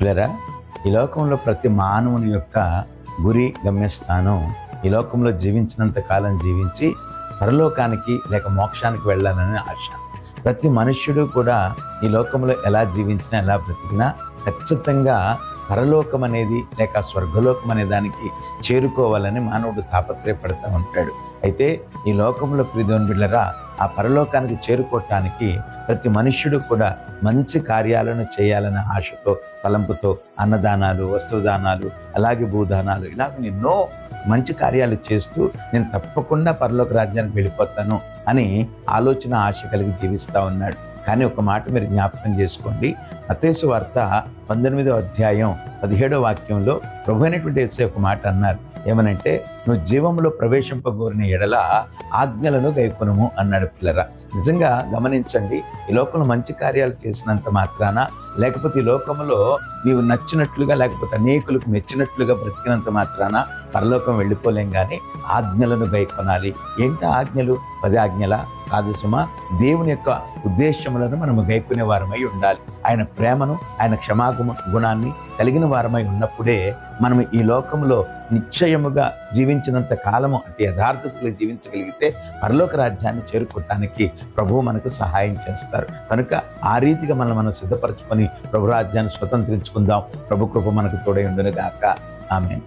పిల్లరా, ఈ లోకంలో ప్రతి మానవుని యొక్క గురి గమ్యస్థానం ఈ లోకంలో జీవించినంత కాలం జీవించి పరలోకానికి లేక మోక్షానికి వెళ్ళాలని ఆశ. ప్రతి మనుష్యుడు కూడా ఈ లోకంలో ఎలా జీవించినా ఎలా బ్రతికినా ఖచ్చితంగా పరలోకం అనేది లేక స్వర్గలోకం అనే దానికి చేరుకోవాలని మానవుడు తాపత్రయపడుతూ ఉంటాడు. అయితే ఈ లోకంలో ప్రియదేవుని బిడ్డలారా, ఆ పరలోకానికి చేరుకోవటానికి ప్రతి మనుష్యుడు కూడా మంచి కార్యాలను చేయాలనే ఆశతో, తలంపుతో అన్నదానాలు, వస్త్రదానాలు, అలాగే భూదానాలు, ఇలాగ ఎన్నో మంచి కార్యాలు చేస్తూ నేను తప్పకుండా పరలోక రాజ్యానికి వెళ్ళిపోతాను అని ఆలోచన, ఆశ కలిగి జీవిస్తూ ఉన్నాడు. కానీ ఒక మాట మీరు జ్ఞాపకం చేసుకోండి. మత్తయి సువార్త 19వ అధ్యాయం 17వ వాక్యంలో ప్రభు అయినటువంటి యేసయ్య ఒక మాట అన్నారు. ఏమనంటే, నువ్వు జీవంలో ప్రవేశింపగోరిన ఎడల ఆజ్ఞలను గైకొనుము అన్నాడు. పిల్లరా, నిజంగా గమనించండి. ఈ లోకంలో మంచి కార్యాలు చేసినంత మాత్రాన, లేకపోతే ఈ లోకంలో నీవు నచ్చినట్లుగా లేకపోతే అనేకులకు మెచ్చినట్లుగా బ్రతికినంత మాత్రాన పరలోకం వెళ్ళిపోలేం. కానీ ఆజ్ఞలను గైకొనాలి. ఏంటి ఆజ్ఞలు? 10 ఆజ్ఞల కాదు సుమా. దేవుని యొక్క ఉద్దేశములను మనము గైకునే వారమై ఉండాలి. ఆయన ప్రేమను, ఆయన గుణాన్ని కలిగిన వారమై ఉన్నప్పుడే మనం ఈ లోకంలో నిశ్చయముగా జీవించినంత కాలము అంటే యథార్థతలో జీవించగలిగితే పరలోక రాజ్యాన్ని చేరుకోవటానికి ప్రభువు మనకు సహాయం చేస్తారు. కనుక ఆ రీతిగా మనం సిద్ధపరచుకొని ప్రభు రాజ్యాన్ని స్వతంత్రించుకుందాం. ప్రభు కృప మనకు తోడై ఉండును గాక. ఆమేన్.